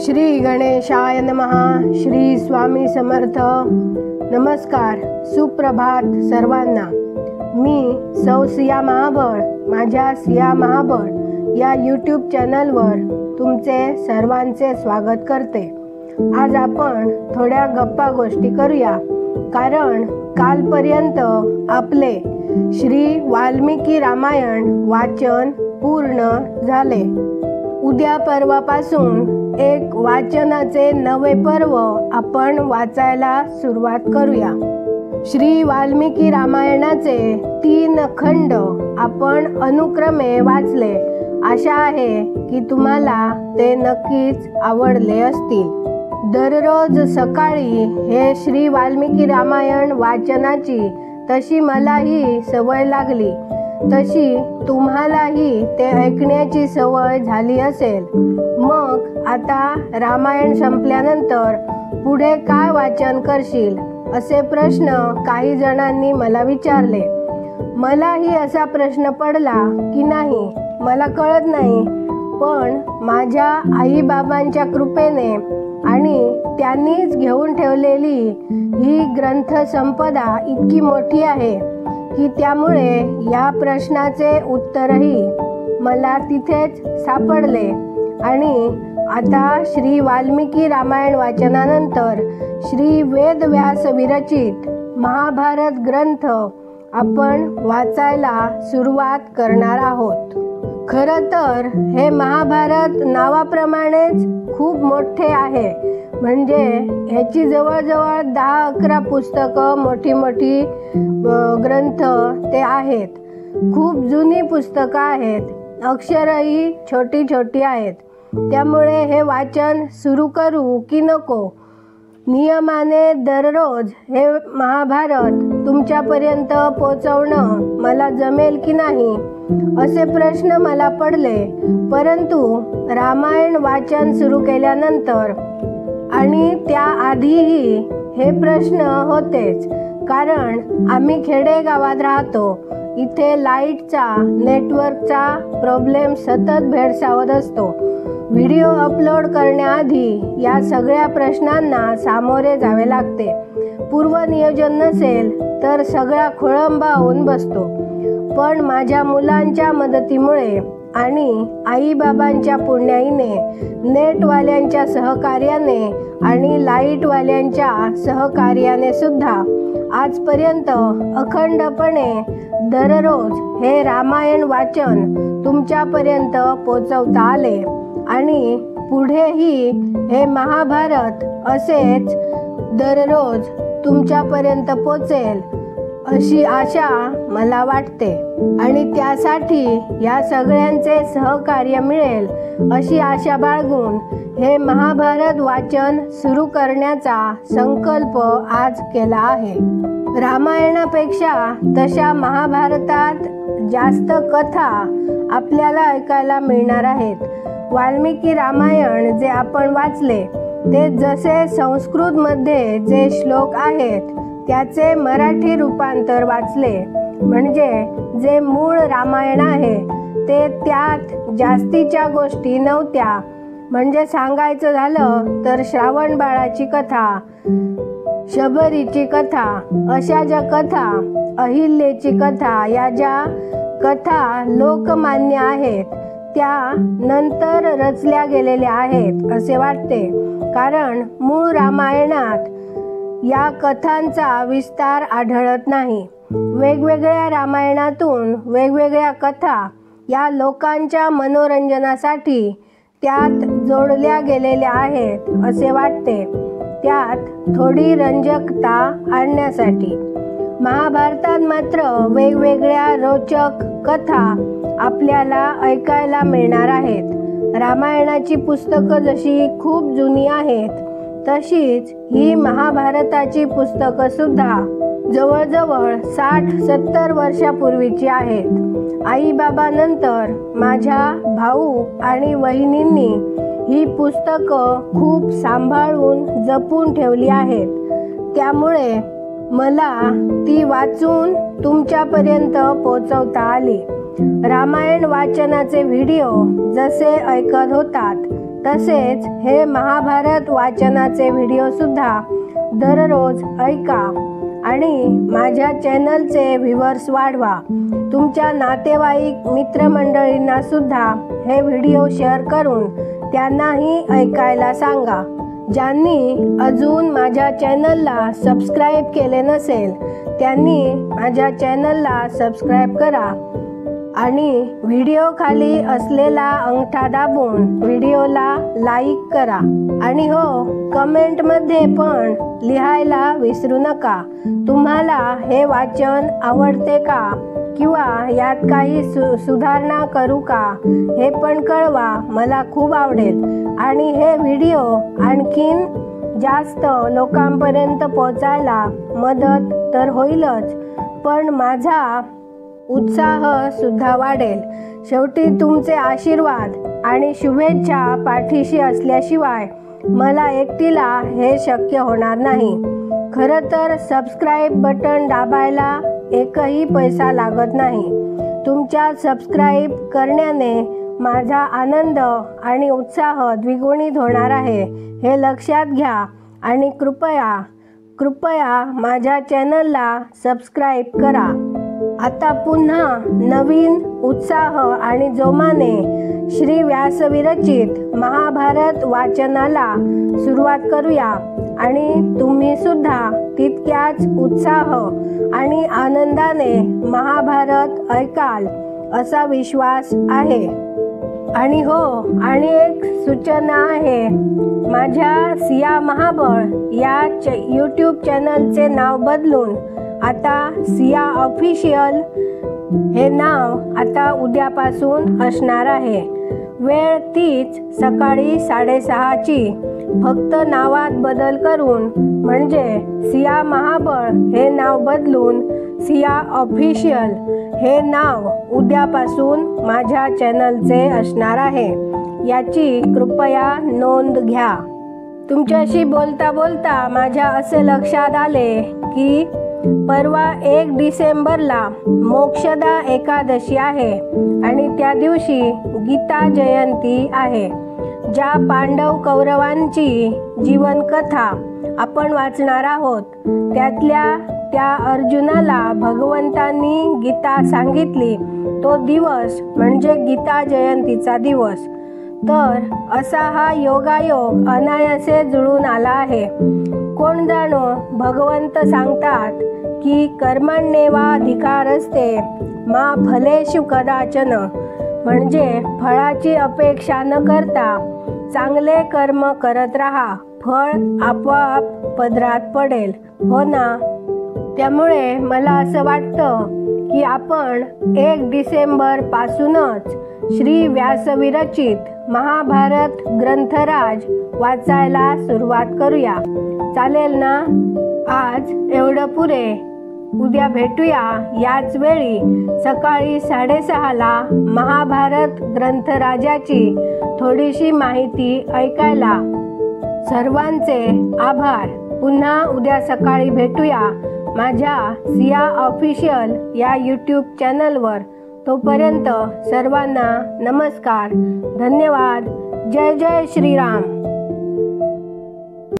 श्री गणेशाय नमः. श्री स्वामी समर्थ. नमस्कार, सुप्रभात सर्वांना. मी सौ सिया महाबळ, माझ्या सिया महाबळ या यूट्यूब चॅनलवर तुमचे सर्वांचे स्वागत करते. आज आपण थोड्या गप्पा गोष्टी करूया, कारण कालपर्यंत आपले श्री वाल्मिकी रामायण वाचन पूर्ण झाले. उद्या परवापासून एक वाचनाचे नवे पर्व आपण वाचायला सुरुवात करूया. श्री वाल्मिकी रामायणाचे 3 खंड आपण अनुक्रमे वाचले. आशा आहे की तुम्हाला ते नक्कीच आवडले असतील. दररोज सकाळी हे श्री वाल्मिकी रामायण वाचनाची तशी मलाही सवय लागली, तशी तुम्हालाही ते ऐकण्याची सवय झाली असेल. मग आता रामायण संपल्यानंतर पुढे काय वाचन करशील असे प्रश्न काही जणांनी मला विचारले. मलाही असा प्रश्न पडला की नाही मला कळत नाही, पण माझ्या आई बाबांच्या कृपेने आणि त्यांनीच घेऊन ठेवलेली ही ग्रंथ संपदा इतकी मोठी आहे की त्यामुळे या प्रश्नाचे उत्तरही मला तिथेच सापडले. आणि आता श्री वाल्मिकी रामायण वाचनानंतर श्री वेदव्यास विरचित महाभारत ग्रंथ आपण वाचायला सुरुवात करणार आहोत. खरं तर हे महाभारत नावाप्रमाणेच खूप मोठे आहे. म्हणजे ह्याची जवळजवळ 10-11 पुस्तकं मोठी ग्रंथ ते आहेत. खूप जुनी पुस्तकं आहेत, अक्षरही छोटी आहेत. त्यामुळे हे वाचन सुरू करू की नको? नियमाने दररोज हे महाभारत तुमच्यापर्यंत पोहोचवणं मला जमेल की नाही असे प्रश्न मला पडले. परंतु रामायण वाचन सुरू केल्यानंतर आणि त्याआधीही हे प्रश्न होतेच, कारण आम्ही खेडेगावात राहतो. इथे लाईटचा, नेटवर्कचा प्रॉब्लेम सतत भेडसावत असतो. व्हिडिओ अपलोड करण्याआधी या सगळ्या प्रश्नांना सामोरे जावे लागते. पूर्वनियोजन नसेल तर सगळा खोळंबा होऊन बसतो. पण माझ्या मुलांच्या मदतीमुळे आणि आईबाबांच्या पुण्याईने, नेटवाल्यांच्या सहकार्याने आणि लाईटवाल्यांच्या सहकार्याने सुद्धा आजपर्यंत अखंडपणे दररोज हे रामायण वाचन तुमच्यापर्यंत पोचवता आले. आणि पुढेही हे महाभारत असेच दररोज तुमच्यापर्यंत पोचेल अशी आशा मला वाटते. आणि त्यासाठी या सगळ्यांचे सहकार्य मिळेल अशी आशा बाळगून हे महाभारत वाचन सुरू करण्याचा संकल्प आज केला आहे. रामायणापेक्षा तशा महाभारतात जास्त कथा आपल्याला ऐकायला मिळणार आहेत. वाल्मिकी रामायण जे आपण वाचले ते जसे संस्कृतमध्ये जे श्लोक आहेत त्याचे मराठी रूपांतर वाचले. म्हणजे जे मूळ रामायण आहे ते त्यात जास्तीच्या गोष्टी नव्हत्या. म्हणजे सांगायचं झालं तर श्रावण बाळाची कथा, शबरीची कथा, अशा ज्या कथा, अहिल्याची कथा, या ज्या कथा लोकमान्य आहेत त्या नंतर रचल्या गेलेल्या आहेत असे वाटते. कारण मूळ रामायणात या कथांचा विस्तार आढळत नाही. वेगवेगळ्या रामायणातून वेगवेगळ्या कथा या लोकांच्या मनोरंजनासाठी त्यात जोडल्या गेलेल्या आहेत असे वाटते, त्यात थोडी रंजकता आणण्यासाठी. महाभारतात मात्र वेगवेगळ्या रोचक कथा आपल्याला ऐकायला मिळणार आहेत. रामायणाची पुस्तकं जशी खूप जुनी आहेत तशीच ही महाभारताची पुस्तकं सुद्धा जवळजवळ 60-70 वर्षापूर्वीची आहेत. आईबाबानंतर माझ्या भाऊ आणि वहिनींनी ही पुस्तकं खूप सांभाळून जपून ठेवली आहेत. त्यामुळे मला ती वाचून तुमच्यापर्यंत पोहोचवता आली. रामायण वाचनाचे व्हिडिओ जसे ऐकत होतात तसेच हे महाभारत वाचनाचे व्हिडिओसुद्धा दररोज ऐका आणि माझ्या चॅनलचे व्ह्यूअर्स वाढवा. तुमच्या नातेवाईक मित्रमंडळींना सुद्धा हे व्हिडिओ शेअर करून त्यांनाही ऐकायला सांगा. ज्यांनी अजून माझ्या चॅनलला सबस्क्राईब केले नसेल त्यांनी माझ्या चॅनलला सबस्क्राईब करा आणि व्हिडिओ खाली असलेला अंगठा दाबून व्हिडिओला लाईक करा. आणि हो, कमेंटमध्ये पण लिहायला विसरू नका. तुम्हाला हे वाचन आवडते का किंवा यात काही सुधारणा करू का हे पण कळवा. मला खूप आवडेल आणि हे व्हिडिओ आणखीन जास्त लोकांपर्यंत पोहोचायला मदत तर होईलच, पण माझा उत्साह सुद्धा वाढेल. शेवटी तुमचे आशीर्वाद आणि शुभेच्छा पाठीशी असल्याशिवाय मला एकटीला हे शक्य होणार नाही. खरं तर सबस्क्राईब बटन दाबायला एकही पैसा लागत नाही. तुमच्या सबस्क्राईब करण्याने माझा आनंद आणि उत्साह द्विगुणित होणार आहे, हे लक्षात घ्या आणि कृपया माझ्या चॅनलला सबस्क्राईब करा. आता पुन्हा नवीन उत्साह आणि जोमाने श्री व्यास विरचित महाभारत वाचनाला सुरुवात करूया आणि तुम्ही सुद्धा तितक्याच उत्साह आणि आनंदाने महाभारत ऐकाल असा विश्वास आहे. आणि हो, आणि एक सूचना आहे. माझ्या सिया महाबळ या यूट्यूब चॅनलचे नाव बदलून आता सिया ऑफिशियल हे नाव आता उद्यापासून असणार आहे. वेळ तीच सकाळी 6:30ची. फक्त नावात बदल करून म्हणजे सिया महाबळ हे नाव बदलून सिया ऑफिशियल हे नाव उद्यापासून माझ्या चॅनलचे असणार आहे. याची कृपया नोंद घ्या. तुमच्याशी बोलता बोलता माझ्या असे लक्षात आले की परवा 1 डिसेंबरला मोक्षदा एकादशी आहे आणि त्या दिवशी गीता जयंती आहे. ज्या पांडव कौरवांची जीवनकथा आपण वाचणार आहोत त्यातल्या त्या अर्जुनाला भगवंतांनी गीता सांगितली तो दिवस म्हणजे गीता जयंतीचा दिवस. तर असा हा योगायोग अनायासे जुळून आला आहे. कोण जाणो, भगवंत सांगतात की कर्मण्येवाधिकारस्ते मा फलेषु कदाचन, म्हणजे फळाची अपेक्षा न करता चांगले कर्म करत राहा, फळ आपोआप पदरात पडेल. हो ना? त्यामुळे मला असं वाटतं की आपण 1 डिसेंबर पासूनच श्री व्यास विरचित महाभारत ग्रंथराज वाचायला सुरुवात करूया. चालेल ना? आज एवढं पुरे. उद्या भेटूया याच वेळी सकाळी 6:30ला महाभारत ग्रंथराजाची थोडीशी माहिती ऐकायला. सर्वांचे आभार. पुन्हा उद्या सकाळी भेटूया माझ्या सिया ऑफिशियल या यूट्यूब चॅनलवर. तोपर्यंत सर्वांना नमस्कार. धन्यवाद. जय जय श्रीराम.